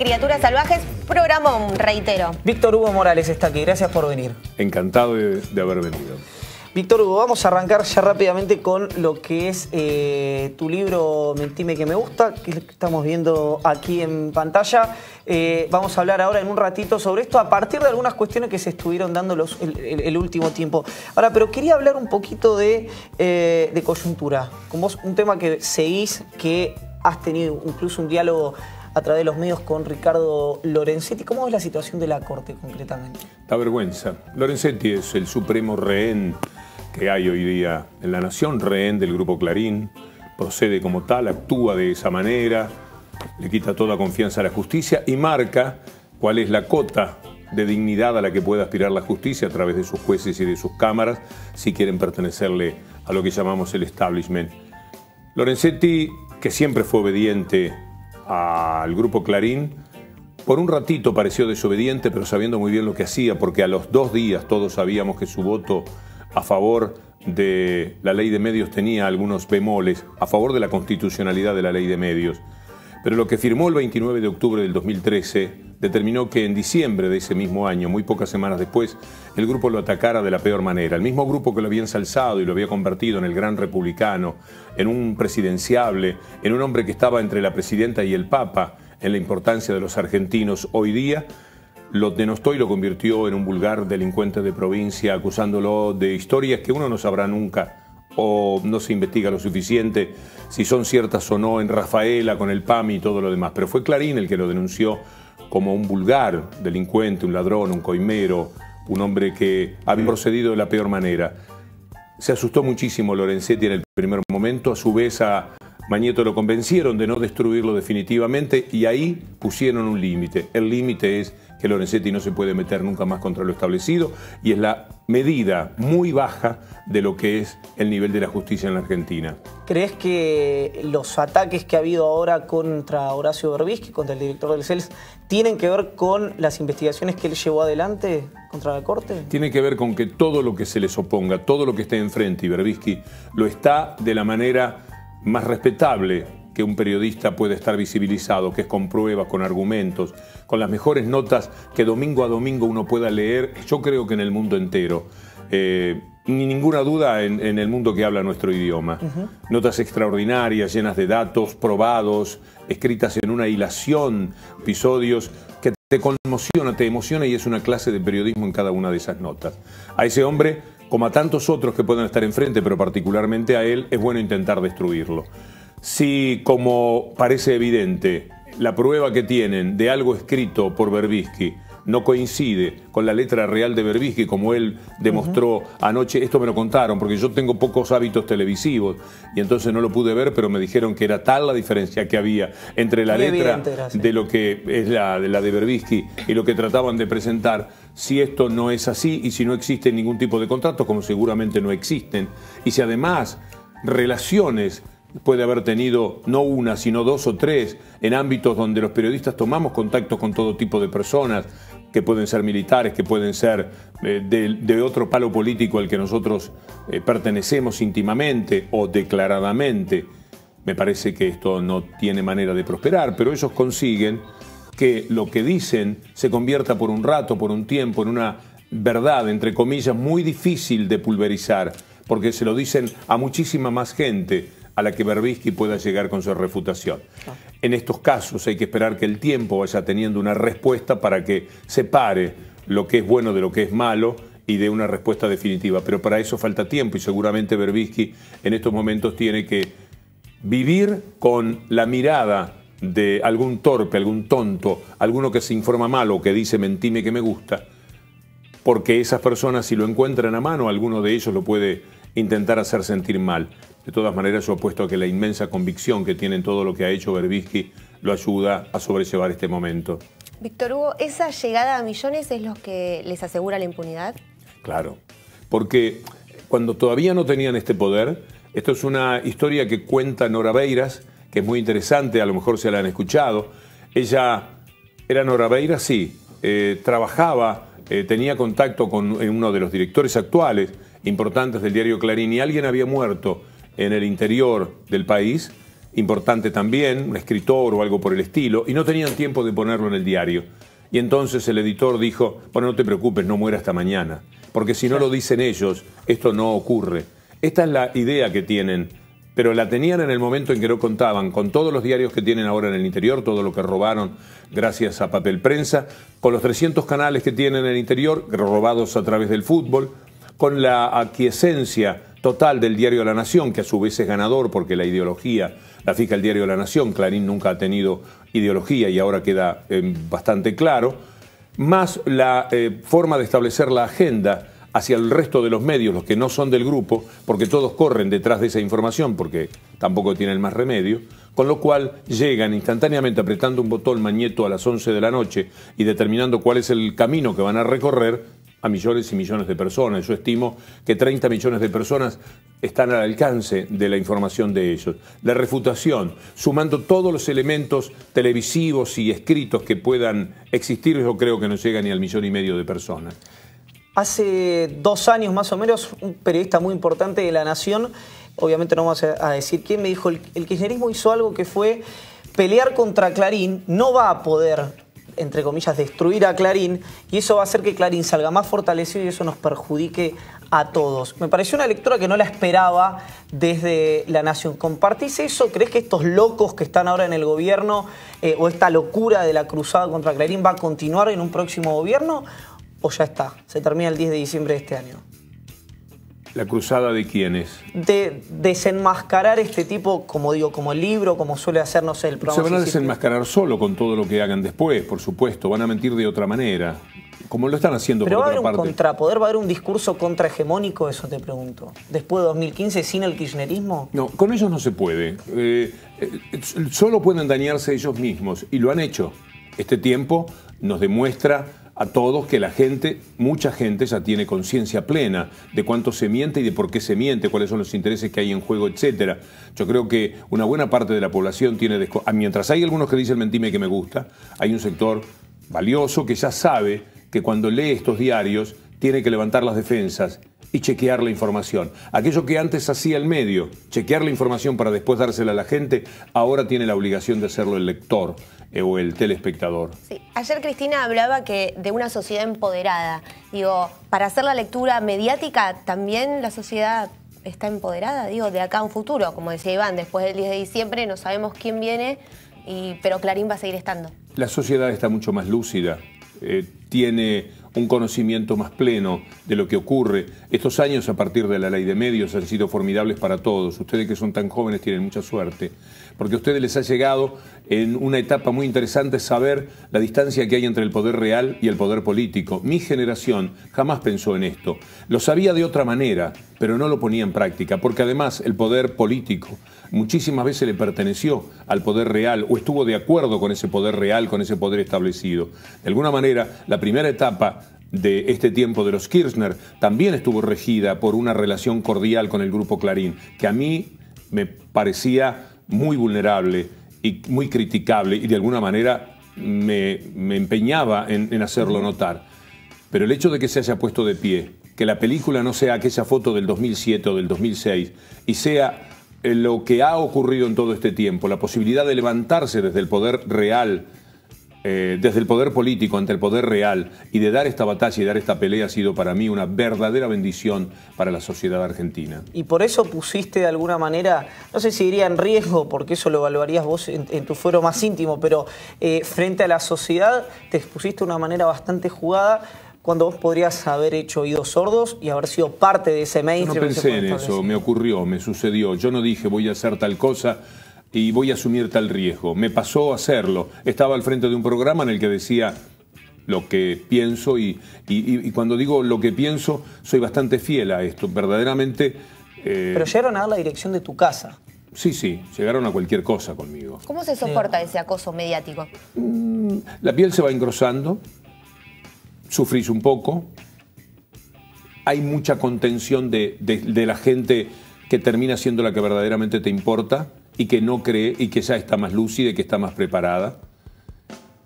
Criaturas Salvajes, programón, reitero. Víctor Hugo Morales está aquí, gracias por venir. Encantado de haber venido. Víctor Hugo, vamos a arrancar ya rápidamente con lo que es tu libro Mentime que me gusta, que estamos viendo aquí en pantalla. Vamos a hablar ahora en un ratito sobre esto a partir de algunas cuestiones que se estuvieron dando el último tiempo. Ahora, pero quería hablar un poquito de coyuntura. Con vos, un tema que seguís, que has tenido incluso un diálogo a través de los medios con Ricardo Lorenzetti. ¿Cómo es la situación de la Corte concretamente? Da vergüenza. Lorenzetti es el supremo rehén que hay hoy día en la nación, rehén del Grupo Clarín, procede como tal, actúa de esa manera, le quita toda confianza a la justicia y marca cuál es la cota de dignidad a la que puede aspirar la justicia a través de sus jueces y de sus cámaras si quieren pertenecerle a lo que llamamos el establishment. Lorenzetti, que siempre fue obediente al Grupo Clarín, por un ratito pareció desobediente, pero sabiendo muy bien lo que hacía, porque a los 2 días todos sabíamos que su voto a favor de la ley de medios tenía algunos bemoles, a favor de la constitucionalidad de la ley de medios. Pero lo que firmó el 29 de octubre del 2013 determinó que en diciembre de ese mismo año, muy pocas semanas después, el grupo lo atacara de la peor manera. El mismo grupo que lo había ensalzado y lo había convertido en el gran republicano, en un presidenciable, en un hombre que estaba entre la presidenta y el Papa, en la importancia de los argentinos hoy día, lo denostó y lo convirtió en un vulgar delincuente de provincia, acusándolo de historias que uno no sabrá nunca o no se investiga lo suficiente si son ciertas o no en Rafaela, con el PAMI y todo lo demás. Pero fue Clarín el que lo denunció como un vulgar delincuente, un ladrón, un coimero, un hombre que había procedido de la peor manera. Se asustó muchísimo Lorenzetti en el primer momento, a su vez a Mañeto lo convencieron de no destruirlo definitivamente y ahí pusieron un límite. El límite es que Lorenzetti no se puede meter nunca más contra lo establecido y es la medida muy baja de lo que es el nivel de la justicia en la Argentina. ¿Crees que los ataques que ha habido ahora contra Horacio Berbisky, contra el director del CELS, tienen que ver con las investigaciones que él llevó adelante contra la Corte? Tiene que ver con que todo lo que se les oponga, todo lo que esté enfrente, y Berbisky lo está de la manera más respetable que un periodista puede estar visibilizado, que es con pruebas, con argumentos, con las mejores notas que domingo a domingo uno pueda leer, yo creo que en el mundo entero. Ni ninguna duda en el mundo que habla nuestro idioma. Notas extraordinarias, llenas de datos probados, escritas en una hilación, episodios que te conmociona, te emociona y es una clase de periodismo en cada una de esas notas. A ese hombre, como a tantos otros que pueden estar enfrente, pero particularmente a él, es bueno intentar destruirlo. Si, como parece evidente, la prueba que tienen de algo escrito por Berbisky no coincide con la letra real de Berbisky, como él demostró anoche, esto me lo contaron, porque yo tengo pocos hábitos televisivos, y entonces no lo pude ver, pero me dijeron que era tal la diferencia que había entre la letra de lo que es la de Berbisky y lo que trataban de presentar. Si esto no es así, y si no existe ningún tipo de contrato, como seguramente no existen, y si además relaciones puede haber tenido no una, sino 2 o 3 en ámbitos donde los periodistas tomamos contacto con todo tipo de personas, que pueden ser militares, que pueden ser de otro palo político al que nosotros pertenecemos íntimamente o declaradamente. Me parece que esto no tiene manera de prosperar, pero ellos consiguen que lo que dicen se convierta por un rato, por un tiempo, en una verdad, entre comillas, muy difícil de pulverizar, porque se lo dicen a muchísima más gente a la que Berbisky pueda llegar con su refutación. En estos casos hay que esperar que el tiempo vaya teniendo una respuesta para que separe lo que es bueno de lo que es malo y dé una respuesta definitiva. Pero para eso falta tiempo y seguramente Berbisky en estos momentos tiene que vivir con la mirada de algún torpe, algún tonto, alguno que se informa mal o que dice mentime que me gusta, porque esas personas, si lo encuentran a mano, alguno de ellos lo puede intentar hacer sentir mal. De todas maneras, yo apuesto a que la inmensa convicción que tiene en todo lo que ha hecho Berbisky lo ayuda a sobrellevar este momento. Víctor Hugo, ¿esa llegada a millones es lo que les asegura la impunidad? Claro, porque cuando todavía no tenían este poder, esto es una historia que cuenta Nora Beiras, que es muy interesante, a lo mejor se la han escuchado. Ella era Nora Beiras, sí, trabajaba, tenía contacto con uno de los directores actuales importantes del diario Clarín y alguien había muerto en el interior del país importante también, un escritor o algo por el estilo, y no tenían tiempo de ponerlo en el diario. Y entonces el editor dijo, bueno, no te preocupes, no muera hasta mañana, porque si no lo dicen ellos, esto no ocurre. Esta es la idea que tienen, pero la tenían en el momento en que lo contaban, con todos los diarios que tienen ahora en el interior, todo lo que robaron gracias a papel prensa, con los 300 canales que tienen en el interior, robados a través del fútbol, con la aquiescencia total del diario La Nación, que a su vez es ganador porque la ideología la fija el diario La Nación. Clarín nunca ha tenido ideología y ahora queda bastante claro, más la forma de establecer la agenda hacia el resto de los medios, los que no son del grupo, porque todos corren detrás de esa información, porque tampoco tienen más remedio, con lo cual llegan instantáneamente apretando un botón Mañeto a las 11 de la noche y determinando cuál es el camino que van a recorrer a millones y millones de personas. Yo estimo que 30 millones de personas están al alcance de la información de ellos. La refutación, sumando todos los elementos televisivos y escritos que puedan existir, yo creo que no llega ni al 1,5 millones de personas. Hace 2 años más o menos, un periodista muy importante de La Nación, obviamente no vamos a decir quién, me dijo, el kirchnerismo hizo algo que fue pelear contra Clarín, no va a poder, entre comillas, destruir a Clarín, y eso va a hacer que Clarín salga más fortalecido y eso nos perjudique a todos. Me pareció una lectura que no la esperaba desde La Nación. ¿Compartís eso? ¿Crees que estos locos que están ahora en el gobierno o esta locura de la cruzada contra Clarín va a continuar en un próximo gobierno o ya está? Se termina el 10 de diciembre de este año. ¿La cruzada de quiénes? De desenmascarar este tipo, como digo, como el libro, como suele hacer, no sé, el programa. Se van a desenmascarar solo con todo lo que hagan después, por supuesto. Van a mentir de otra manera, como lo están haciendo por otra parte. ¿Pero va a haber un contrapoder, va a haber un discurso contrahegemónico? Eso te pregunto. ¿Después de 2015 sin el kirchnerismo? No, con ellos no se puede. Solo pueden dañarse ellos mismos, y lo han hecho. Este tiempo nos demuestra a todos que la gente, mucha gente ya tiene conciencia plena de cuánto se miente y de por qué se miente, cuáles son los intereses que hay en juego, etcétera. Yo creo que una buena parte de la población tiene... Mientras hay algunos que dicen mentime que me gusta, hay un sector valioso que ya sabe que cuando lee estos diarios tiene que levantar las defensas y chequear la información. Aquello que antes hacía el medio, chequear la información para después dársela a la gente, ahora tiene la obligación de hacerlo el lector o el telespectador. Sí. Ayer Cristina hablaba de una sociedad empoderada. Digo, para hacer la lectura mediática, también la sociedad está empoderada, digo, de acá a un futuro. Como decía Iván, después del 10 de diciembre no sabemos quién viene, pero Clarín va a seguir estando. La sociedad está mucho más lúcida, tiene un conocimiento más pleno de lo que ocurre. Estos años, a partir de la ley de medios, han sido formidables para todos. Ustedes que son tan jóvenes tienen mucha suerte, porque a ustedes les ha llegado en una etapa muy interesante saber la distancia que hay entre el poder real y el poder político. Mi generación jamás pensó en esto. Lo sabía de otra manera, pero no lo ponía en práctica, porque además el poder político muchísimas veces le perteneció al poder real o estuvo de acuerdo con ese poder real, con ese poder establecido. De alguna manera, la primera etapa de este tiempo de los Kirchner también estuvo regida por una relación cordial con el Grupo Clarín, que a mí me parecía muy vulnerable y muy criticable, y de alguna manera me empeñaba en hacerlo notar. Pero el hecho de que se haya puesto de pie, que la película no sea aquella foto del 2007 o del 2006, y sea lo que ha ocurrido en todo este tiempo, la posibilidad de levantarse desde el poder real, desde el poder político ante el poder real, y de dar esta batalla y dar esta pelea, ha sido para mí una verdadera bendición para la sociedad argentina. Y por eso pusiste de alguna manera, no sé si diría en riesgo, porque eso lo evaluarías vos en tu fuero más íntimo, pero frente a la sociedad te expusiste de una manera bastante jugada, cuando vos podrías haber hecho oídos sordos y haber sido parte de ese mainstream. Yo no pensé en eso, me ocurrió, me sucedió. Yo no dije voy a hacer tal cosa y voy a asumir tal riesgo. Me pasó a hacerlo. Estaba al frente de un programa en el que decía lo que pienso y cuando digo lo que pienso, soy bastante fiel a esto. Verdaderamente... Pero llegaron a dar la dirección de tu casa. Sí, sí, llegaron a cualquier cosa conmigo. ¿Cómo se soporta ese acoso mediático? La piel se va engrosando, sufrís un poco, hay mucha contención de la gente que termina siendo la que verdaderamente te importa y que no cree y que ya está más lúcida y que está más preparada.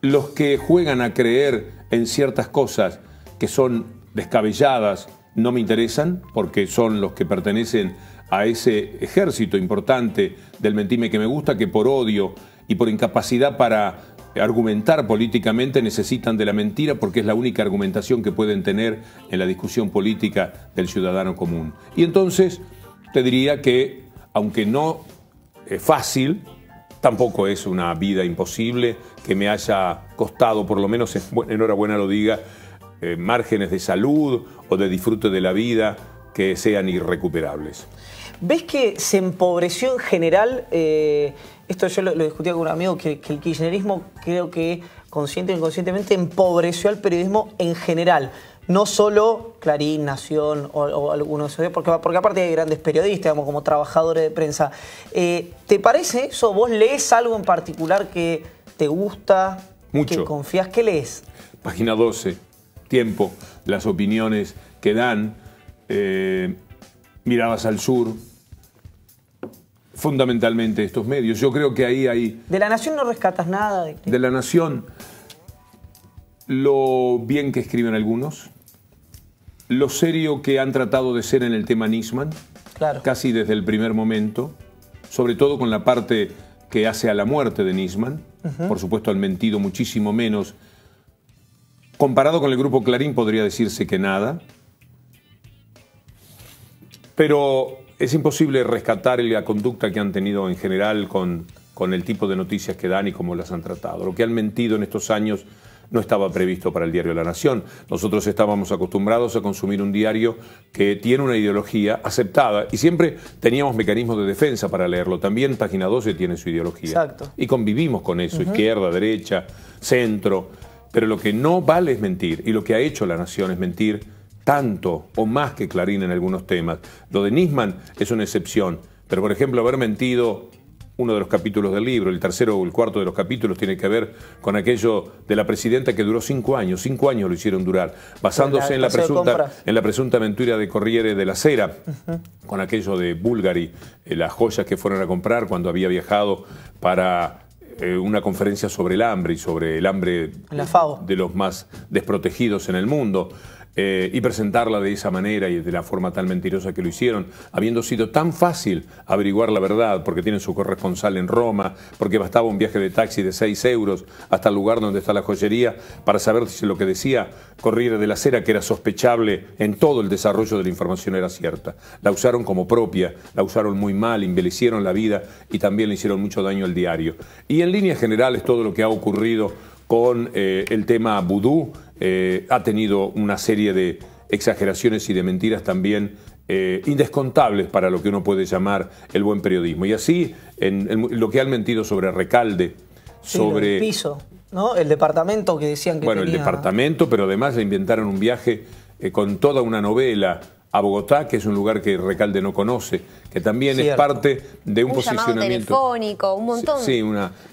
Los que juegan a creer en ciertas cosas que son descabelladas no me interesan, porque son los que pertenecen a ese ejército importante del mentime que me gusta, que por odio y por incapacidad para argumentar políticamente necesitan de la mentira porque es la única argumentación que pueden tener en la discusión política del ciudadano común. Y entonces te diría que, aunque no es fácil, tampoco es una vida imposible que me haya costado, por lo menos enhorabuena lo diga, márgenes de salud o de disfrute de la vida que sean irrecuperables. ¿Ves que se empobreció en general? Esto yo lo discutía con un amigo, que el kirchnerismo creo que consciente o inconscientemente empobreció al periodismo en general. No solo Clarín, Nación o algunos, porque aparte hay grandes periodistas, digamos, como trabajadores de prensa. ¿Te parece eso? ¿Vos lees algo en particular que te gusta? Mucho. ¿Que confías? ¿Qué lees? Página 12, Tiempo, las opiniones que dan, Miradas al Sur, fundamentalmente estos medios. Yo creo que ahí hay... ¿De La Nación no rescatas nada? De La Nación, lo bien que escriben algunos, lo serio que han tratado de ser en el tema Nisman, claro, casi desde el primer momento, sobre todo con la parte que hace a la muerte de Nisman. Por supuesto han mentido muchísimo menos. Comparado con el grupo Clarín podría decirse que nada, pero es imposible rescatar la conducta que han tenido en general con el tipo de noticias que dan y cómo las han tratado. Lo que han mentido en estos años no estaba previsto para el diario La Nación. Nosotros estábamos acostumbrados a consumir un diario que tiene una ideología aceptada y siempre teníamos mecanismos de defensa para leerlo. También Página 12 tiene su ideología. Exacto. Y convivimos con eso, izquierda, derecha, centro. Pero lo que no vale es mentir, y lo que ha hecho La Nación es mentir tanto o más que Clarín en algunos temas. Lo de Nisman es una excepción, pero por ejemplo haber mentido uno de los capítulos del libro, el tercero o el cuarto de los capítulos tiene que ver con aquello de la presidenta que duró 5 años, 5 años lo hicieron durar, basándose en la presunta mentira de Corriere della Sera, con aquello de Bulgari, las joyas que fueron a comprar cuando había viajado para una conferencia sobre el hambre y sobre el hambre de los más desprotegidos en el mundo. Y presentarla de esa manera y de la forma tan mentirosa que lo hicieron, habiendo sido tan fácil averiguar la verdad, porque tienen su corresponsal en Roma, porque bastaba un viaje de taxi de 6 euros hasta el lugar donde está la joyería para saber si lo que decía Corriere della Sera, que era sospechable en todo el desarrollo de la información, era cierta. La usaron como propia, la usaron muy mal, embellecieron la vida y también le hicieron mucho daño al diario. Y en líneas generales todo lo que ha ocurrido con el tema vudú ha tenido una serie de exageraciones y de mentiras también indescontables para lo que uno puede llamar el buen periodismo. Y así, lo que han mentido sobre Recalde, sobre... el piso, ¿no? El departamento que decían que bueno, tenía... el departamento, pero además le inventaron un viaje con toda una novela a Bogotá, que es un lugar que Recalde no conoce, que también es parte de un posicionamiento telefónico, un montón. Sí,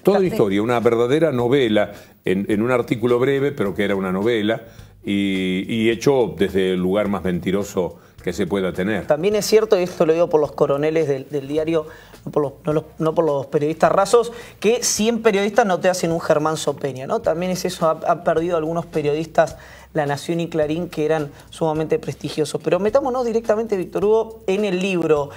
toda una historia, una verdadera novela en un artículo breve, pero que era una novela y hecho desde el lugar más mentiroso que se pueda tener. También es cierto, y esto lo digo por los coroneles del diario, no por los periodistas rasos, que 100 periodistas no te hacen un Germán Sopeña, ¿no? También es eso, ha perdido algunos periodistas La Nación y Clarín que eran sumamente prestigiosos. Pero metámonos directamente, Víctor Hugo, en el libro.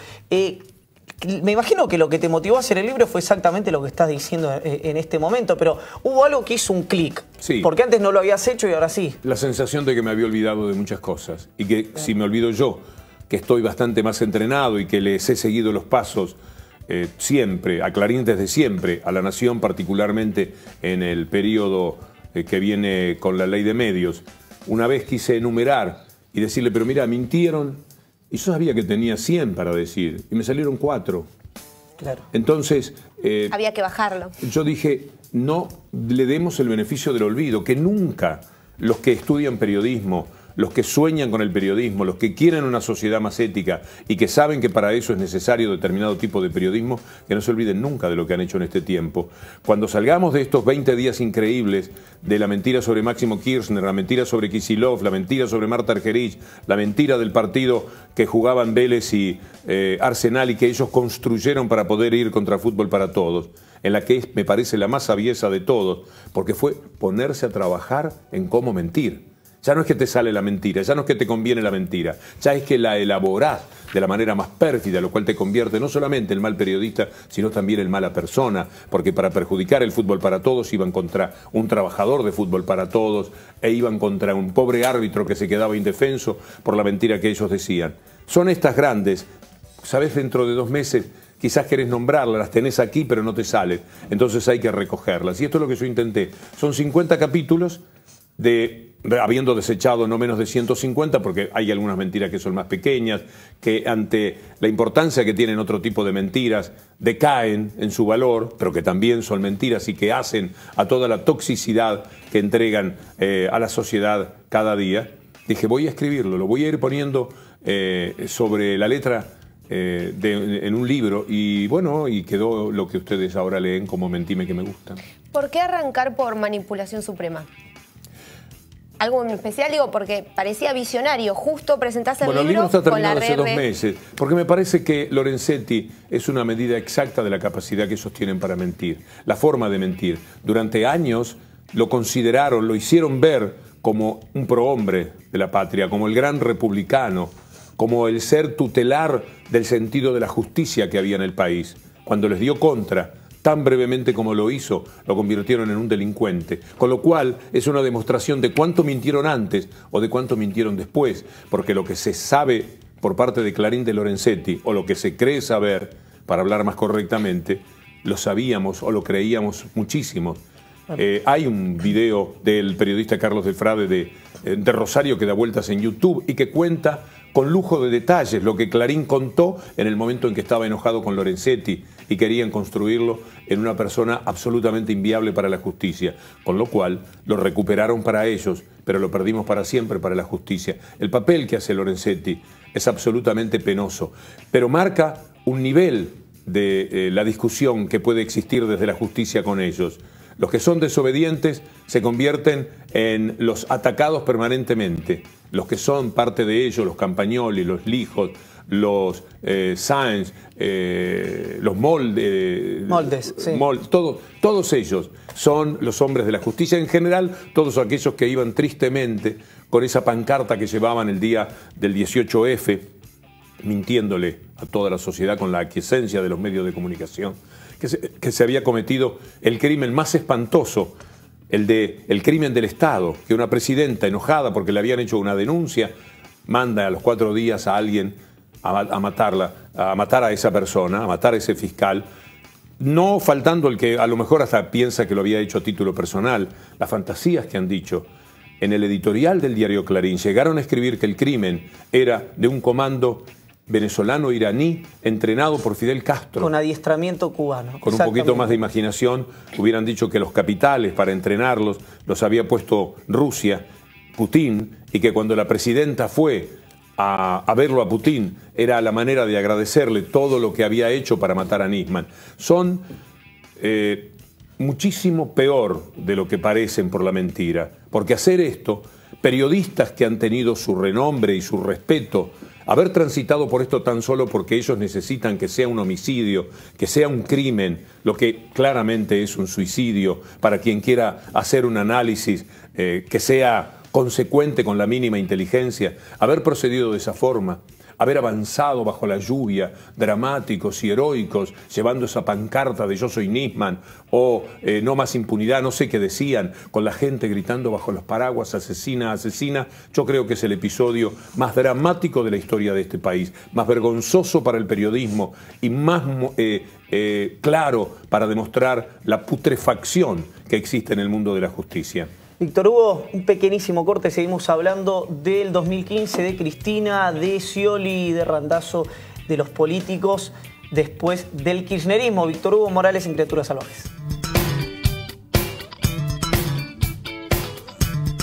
Me imagino que lo que te motivó a hacer el libro fue exactamente lo que estás diciendo en este momento, pero hubo algo que hizo un clic. Sí. Porque antes no lo habías hecho y ahora sí. La sensación de que me había olvidado de muchas cosas y que si me olvido yo, que estoy bastante más entrenado y que les he seguido los pasos siempre, a Clarín desde siempre, a La Nación particularmente en el periodo que viene con la ley de medios, una vez quise enumerar y decirle, pero mira, mintieron, y yo sabía que tenía 100 para decir, y me salieron 4. Claro. Entonces... había que bajarlo. Yo dije, no le demos el beneficio del olvido, que nunca los que estudian periodismo, los que sueñan con el periodismo, los que quieren una sociedad más ética y que saben que para eso es necesario determinado tipo de periodismo, que no se olviden nunca de lo que han hecho en este tiempo. Cuando salgamos de estos 20 días increíbles de la mentira sobre Máximo Kirchner, la mentira sobre Kicillof, la mentira sobre Marta Argerich, la mentira del partido que jugaban Vélez y Arsenal y que ellos construyeron para poder ir contra Fútbol para Todos, en la que me parece la más sabieza de todos, porque fue ponerse a trabajar en cómo mentir. Ya no es que te sale la mentira, ya no es que te conviene la mentira, ya es que la elaborás de la manera más pérfida, lo cual te convierte no solamente en mal periodista, sino también en mala persona, porque para perjudicar el fútbol para todos iban contra un trabajador de fútbol para todos e iban contra un pobre árbitro que se quedaba indefenso por la mentira que ellos decían. Son estas grandes, sabes, dentro de 2 meses quizás querés nombrarlas, las tenés aquí pero no te salen, entonces hay que recogerlas. Y esto es lo que yo intenté. Son 50 capítulos habiendo desechado no menos de 150, porque hay algunas mentiras que son más pequeñas, que ante la importancia que tienen otro tipo de mentiras, decaen en su valor, pero que también son mentiras y que hacen a toda la toxicidad que entregan a la sociedad cada día. Dije, voy a escribirlo, lo voy a ir poniendo sobre la letra en un libro, y bueno, y quedó lo que ustedes ahora leen como Mentime que me gusta. ¿Por qué arrancar por Manipulación Suprema? ¿Algo en especial? Digo, porque parecía visionario. Justo presentaste el libro. Bueno, el libro está terminado hace 2 RR. meses, porque me parece que Lorenzetti es una medida exacta de la capacidad que ellos tienen para mentir, la forma de mentir. Durante años lo consideraron, lo hicieron ver como un prohombre de la patria, como el gran republicano, como el ser tutelar del sentido de la justicia que había en el país. Cuando les dio contra, tan brevemente como lo hizo, lo convirtieron en un delincuente. Con lo cual es una demostración de cuánto mintieron antes o de cuánto mintieron después, porque lo que se sabe por parte de Clarín de Lorenzetti, o lo que se cree saber, para hablar más correctamente, lo sabíamos o lo creíamos muchísimo. Hay un video del periodista Carlos del Frade de Rosario que da vueltas en YouTube y que cuenta con lujo de detalles lo que Clarín contó en el momento en que estaba enojado con Lorenzetti y querían construirlo en una persona absolutamente inviable para la justicia, con lo cual lo recuperaron para ellos, pero lo perdimos para siempre para la justicia. El papel que hace Lorenzetti es absolutamente penoso, pero marca un nivel de la discusión que puede existir desde la justicia con ellos. Los que son desobedientes se convierten en los atacados permanentemente. Los que son parte de ellos, los Campagnoli, los Lijos, los Sáenz, los Moldes, sí. Todos ellos son los hombres de la justicia. En general, todos aquellos que iban tristemente con esa pancarta que llevaban el día del 18F, mintiéndole a toda la sociedad con la aquiescencia de los medios de comunicación, que se había cometido el crimen más espantoso, el crimen del Estado, que una presidenta enojada porque le habían hecho una denuncia, manda a los 4 días a alguien a matar a esa persona, a matar a ese fiscal, no faltando el que a lo mejor hasta piensa que lo había hecho a título personal. Las fantasías que han dicho. En el editorial del diario Clarín llegaron a escribir que el crimen era de un comando venezolano-iraní entrenado por Fidel Castro. Con adiestramiento cubano. Con un poquito más de imaginación hubieran dicho que los capitales para entrenarlos los había puesto Rusia, Putin, y que cuando la presidenta fue a verlo a Putin era la manera de agradecerle todo lo que había hecho para matar a Nisman. Son muchísimo peor de lo que parecen por la mentira, porque hacer esto, periodistas que han tenido su renombre y su respeto, haber transitado por esto tan solo porque ellos necesitan que sea un homicidio, que sea un crimen, lo que claramente es un suicidio, para quien quiera hacer un análisis que sea consecuente con la mínima inteligencia, haber procedido de esa forma, haber avanzado bajo la lluvia, dramáticos y heroicos, llevando esa pancarta de yo soy Nisman, o no más impunidad, no sé qué decían, con la gente gritando bajo los paraguas, asesina, asesina. Yo creo que es el episodio más dramático de la historia de este país, más vergonzoso para el periodismo y más claro para demostrar la putrefacción que existe en el mundo de la justicia. Víctor Hugo, un pequeñísimo corte, seguimos hablando del 2015, de Cristina, de Scioli, de Randazzo, de los políticos después del kirchnerismo. Víctor Hugo Morales en Criaturas Salvajes.